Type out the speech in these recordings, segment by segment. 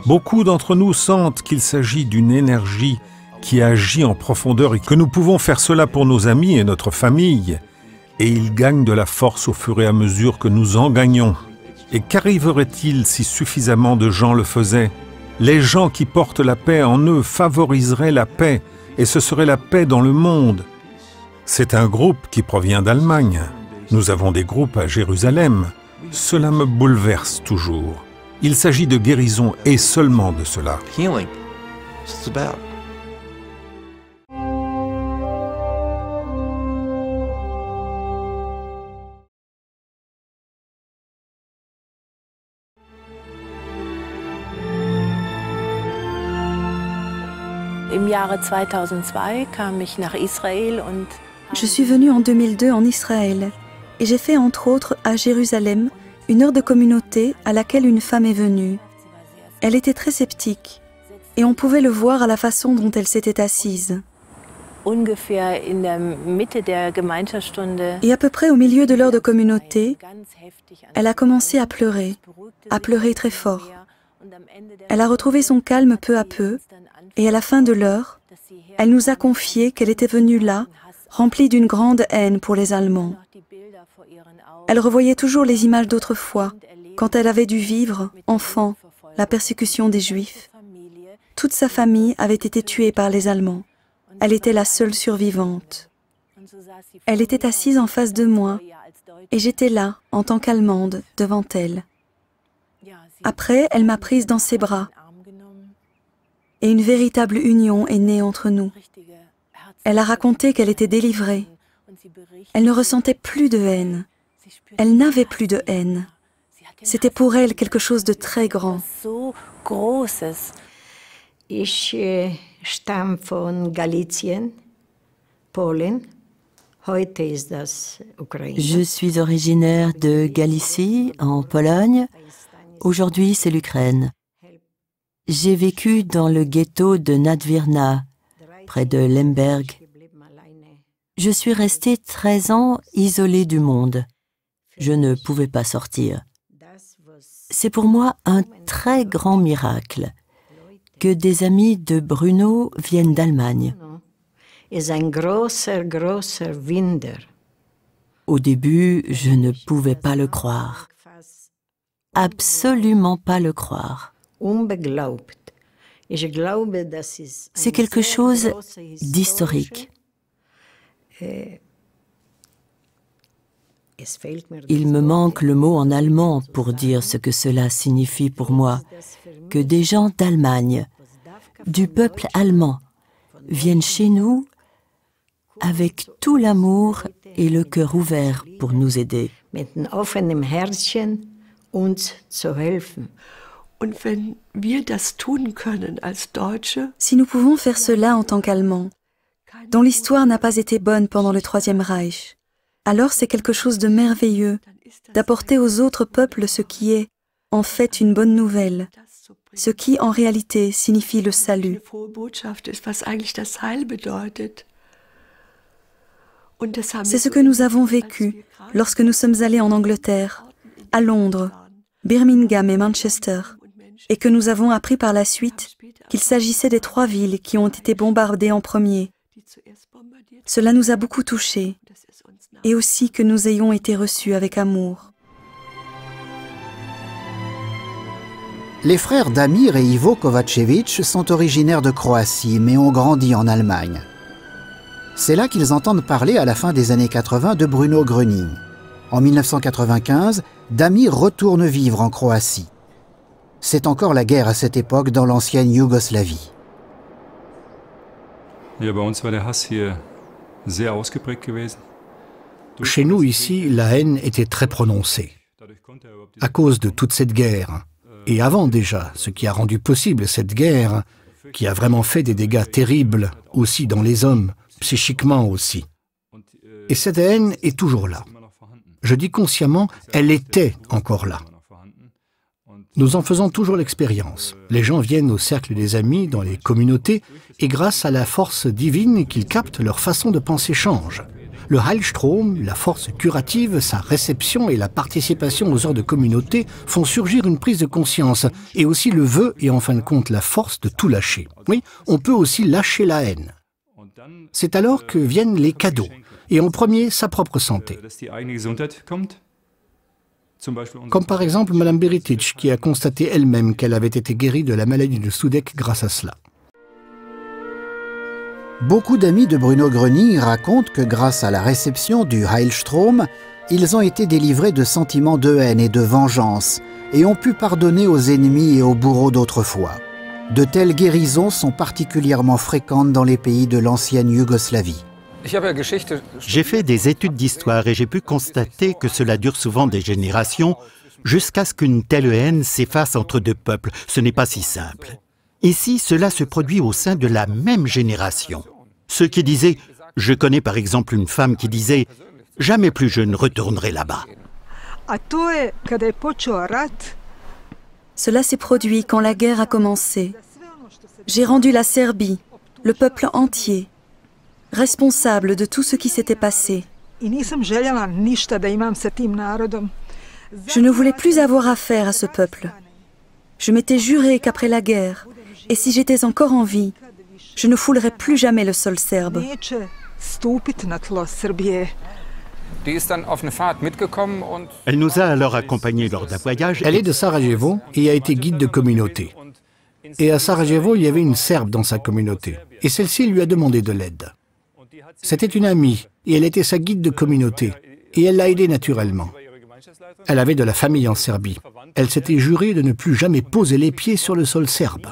Beaucoup d'entre nous sentent qu'il s'agit d'une énergie qui agit en profondeur et que nous pouvons faire cela pour nos amis et notre famille. Et ils gagnent de la force au fur et à mesure que nous en gagnons. Et qu'arriverait-il si suffisamment de gens le faisaient? Les gens qui portent la paix en eux favoriseraient la paix, et ce serait la paix dans le monde. C'est un groupe qui provient d'Allemagne. Nous avons des groupes à Jérusalem. Cela me bouleverse toujours. Il s'agit de guérison et seulement de cela. Healing. It's about. Im Jahre 2002 kam ich nach Israel und Je suis venue en 2002 en Israël et j'ai fait entre autres à Jérusalem une heure de communauté à laquelle une femme est venue. Elle était très sceptique et on pouvait le voir à la façon dont elle s'était assise. ungefähr in der Mitte der Gemeinschaftsstunde. Et à peu près au milieu de l'heure de communauté, elle a commencé à pleurer très fort. Elle a retrouvé son calme peu à peu et à la fin de l'heure, elle nous a confié qu'elle était venue là, remplie d'une grande haine pour les Allemands. Elle revoyait toujours les images d'autrefois, quand elle avait dû vivre, enfant, la persécution des Juifs. Toute sa famille avait été tuée par les Allemands. Elle était la seule survivante. Elle était assise en face de moi et j'étais là, en tant qu'Allemande, devant elle. Après, elle m'a prise dans ses bras et une véritable union est née entre nous. Elle a raconté qu'elle était délivrée. Elle ne ressentait plus de haine. Elle n'avait plus de haine. C'était pour elle quelque chose de très grand. Ich stamme von Galizien, Polen. Heute ist das Ukraine. Je suis originaire de Galicie, en Pologne. Aujourd'hui, c'est l'Ukraine. J'ai vécu dans le ghetto de Nadvirna, près de Lemberg. Je suis restée 13 ans isolée du monde. Je ne pouvais pas sortir. C'est pour moi un très grand miracle que des amis de Bruno viennent d'Allemagne. Au début, je ne pouvais pas le croire. Absolument pas le croire. C'est quelque chose d'historique. Il me manque le mot en allemand pour dire ce que cela signifie pour moi, que des gens d'Allemagne, du peuple allemand, viennent chez nous avec tout l'amour et le cœur ouvert pour nous aider. Si nous pouvons faire cela en tant qu'Allemands, dont l'histoire n'a pas été bonne pendant le Troisième Reich, alors c'est quelque chose de merveilleux d'apporter aux autres peuples ce qui est, en fait, une bonne nouvelle, ce qui, en réalité, signifie le salut. C'est ce que nous avons vécu lorsque nous sommes allés en Angleterre, à Londres, Birmingham et Manchester, et que nous avons appris par la suite qu'il s'agissait des 3 villes qui ont été bombardées en premier. Cela nous a beaucoup touchés, et aussi que nous ayons été reçus avec amour. Les frères Damir et Ivo Kovačević sont originaires de Croatie, mais ont grandi en Allemagne. C'est là qu'ils entendent parler à la fin des années 80 de Bruno Gröning. En 1995, Damir retourne vivre en Croatie. C'est encore la guerre à cette époque dans l'ancienne Yougoslavie. Chez nous, ici, la haine était très prononcée. À cause de toute cette guerre, et avant déjà, ce qui a rendu possible cette guerre, qui a vraiment fait des dégâts terribles, aussi dans les hommes, psychiquement aussi. Et cette haine est toujours là. Je dis consciemment, elle était encore là. Nous en faisons toujours l'expérience. Les gens viennent au cercle des amis, dans les communautés, et grâce à la force divine qu'ils captent, leur façon de penser change. Le Heilstrom, la force curative, sa réception et la participation aux heures de communauté font surgir une prise de conscience et aussi le vœu et en fin de compte la force de tout lâcher. Oui, on peut aussi lâcher la haine. C'est alors que viennent les cadeaux et en premier sa propre santé. Comme par exemple Madame Beritic qui a constaté elle-même qu'elle avait été guérie de la maladie de Soudek grâce à cela. Beaucoup d'amis de Bruno Gröning racontent que grâce à la réception du Heilstrom, ils ont été délivrés de sentiments de haine et de vengeance et ont pu pardonner aux ennemis et aux bourreaux d'autrefois. De telles guérisons sont particulièrement fréquentes dans les pays de l'ancienne Yougoslavie. J'ai fait des études d'histoire et j'ai pu constater que cela dure souvent des générations jusqu'à ce qu'une telle haine s'efface entre deux peuples. Ce n'est pas si simple. Ici, cela se produit au sein de la même génération. Ceux qui disaient, je connais par exemple une femme qui disait « Jamais plus je ne retournerai là-bas ». Cela s'est produit quand la guerre a commencé. J'ai rendu la Serbie, le peuple entier, responsable de tout ce qui s'était passé. Je ne voulais plus avoir affaire à ce peuple. Je m'étais juré qu'après la guerre, et si j'étais encore en vie, je ne foulerais plus jamais le sol serbe. Elle nous a alors accompagnés lors d'un voyage. Elle est de Sarajevo et a été guide de communauté. Et à Sarajevo, il y avait une Serbe dans sa communauté. Et celle-ci lui a demandé de l'aide. C'était une amie et elle était sa guide de communauté. Et elle l'a aidée naturellement. Elle avait de la famille en Serbie. Elle s'était jurée de ne plus jamais poser les pieds sur le sol serbe.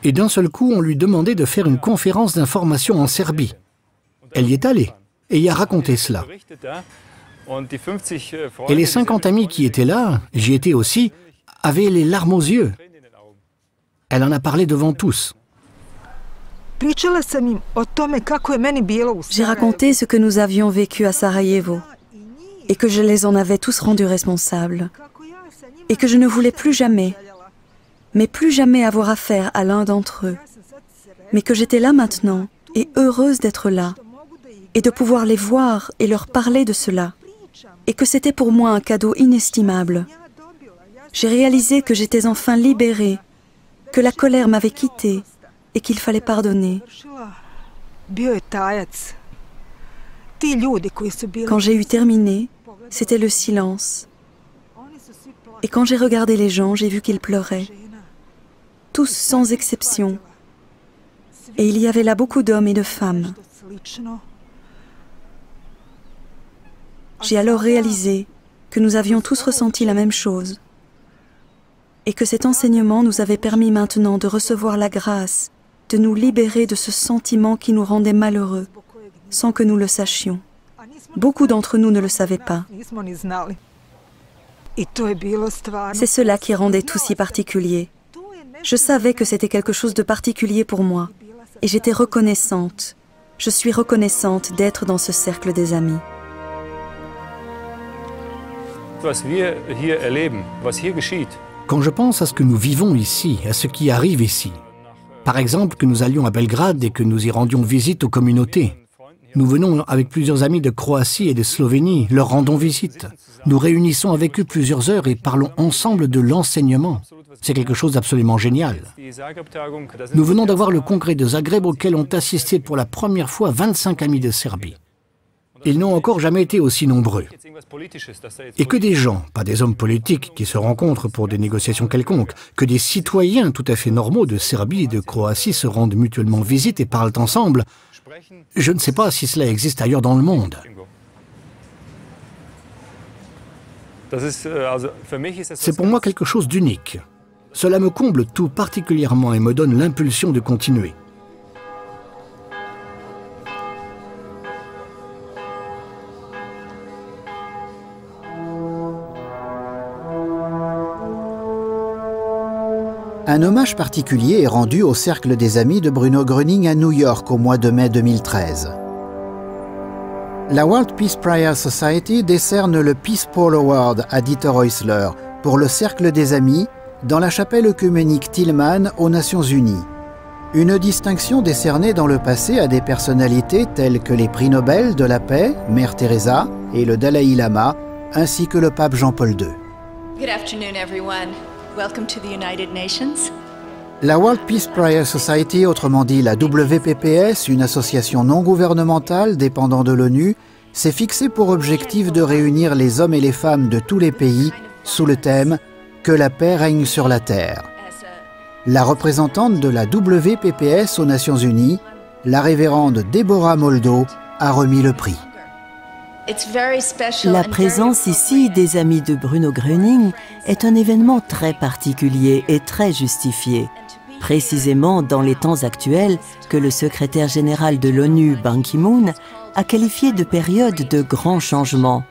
Et d'un seul coup, on lui demandait de faire une conférence d'information en Serbie. Elle y est allée et y a raconté cela. Et les 50 amis qui étaient là, j'y étais aussi, avaient les larmes aux yeux. Elle en a parlé devant tous. J'ai raconté ce que nous avions vécu à Sarajevo et que je les en avais tous rendus responsables et que je ne voulais plus jamais, mais plus jamais avoir affaire à l'un d'entre eux, mais que j'étais là maintenant et heureuse d'être là et de pouvoir les voir et leur parler de cela et que c'était pour moi un cadeau inestimable. J'ai réalisé que j'étais enfin libérée, que la colère m'avait quittée et qu'il fallait pardonner. Quand j'ai eu terminé, c'était le silence. Et quand j'ai regardé les gens, j'ai vu qu'ils pleuraient. Tous sans exception. Et il y avait là beaucoup d'hommes et de femmes. J'ai alors réalisé que nous avions tous ressenti la même chose. Et que cet enseignement nous avait permis maintenant de recevoir la grâce, de nous libérer de ce sentiment qui nous rendait malheureux, sans que nous le sachions. Beaucoup d'entre nous ne le savaient pas. C'est cela qui rendait tout si particulier. Je savais que c'était quelque chose de particulier pour moi, et j'étais reconnaissante. Je suis reconnaissante d'être dans ce cercle des amis. Quand je pense à ce que nous vivons ici, à ce qui arrive ici, par exemple que nous allions à Belgrade et que nous y rendions visite aux communautés, nous venons avec plusieurs amis de Croatie et de Slovénie, leur rendons visite. Nous réunissons avec eux plusieurs heures et parlons ensemble de l'enseignement. C'est quelque chose d'absolument génial. Nous venons d'avoir le congrès de Zagreb auquel ont assisté pour la première fois 25 amis de Serbie. Ils n'ont encore jamais été aussi nombreux. Et que des gens, pas des hommes politiques qui se rencontrent pour des négociations quelconques, que des citoyens tout à fait normaux de Serbie et de Croatie se rendent mutuellement visite et parlent ensemble, je ne sais pas si cela existe ailleurs dans le monde. C'est pour moi quelque chose d'unique. Cela me comble tout particulièrement et me donne l'impulsion de continuer. Un hommage particulier est rendu au Cercle des Amis de Bruno Gröning à New York au mois de mai 2013. La World Peace Prayer Society décerne le Peace Paul Award à Dieter Häusler pour le Cercle des Amis dans la chapelle œcuménique Tillman aux Nations Unies. Une distinction décernée dans le passé à des personnalités telles que les prix Nobel de la paix, Mère Teresa et le Dalai Lama, ainsi que le pape Jean-Paul II. Good afternoon, everyone. Welcome to the United Nations. La World Peace Prayer Society, autrement dit la WPPS, une association non gouvernementale dépendant de l'ONU, s'est fixée pour objectif de réunir les hommes et les femmes de tous les pays sous le thème « Que la paix règne sur la terre ». La représentante de la WPPS aux Nations Unies, la révérende Deborah Moldo, a remis le prix. La présence ici des amis de Bruno Gröning est un événement très particulier et très justifié, précisément dans les temps actuels que le secrétaire général de l'ONU, Ban Ki-moon, a qualifié de période de grands changements.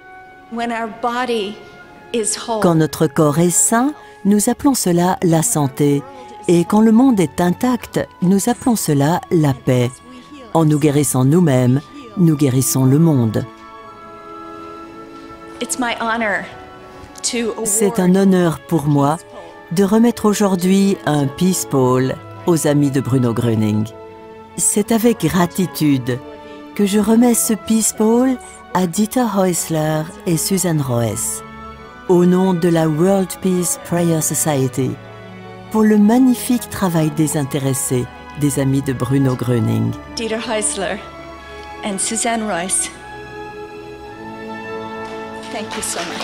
Quand notre corps est sain, nous appelons cela la santé, et quand le monde est intact, nous appelons cela la paix. En nous guérissant nous-mêmes, nous guérissons le monde. C'est un honneur pour moi de remettre aujourd'hui un Peace Pole aux amis de Bruno Gröning. C'est avec gratitude que je remets ce Peace Pole à Dieter Häusler et Susan Roes, au nom de la World Peace Prayer Society, pour le magnifique travail désintéressé des amis de Bruno Gröning. Dieter Häusler and Susan Roes. Thank you so much.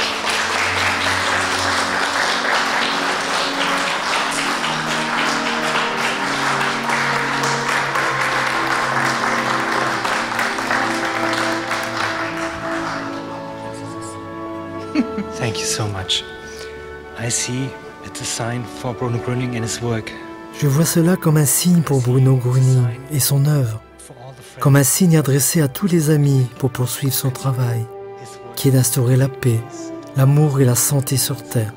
Thank you so much. I see it's a sign for Bruno Gröning and his work. Je vois cela comme un signe pour Bruno Gröning et son œuvre, comme un signe adressé à tous les amis pour poursuivre son travail, qui est d'instaurer la paix, l'amour et la santé sur Terre.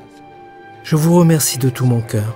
Je vous remercie de tout mon cœur.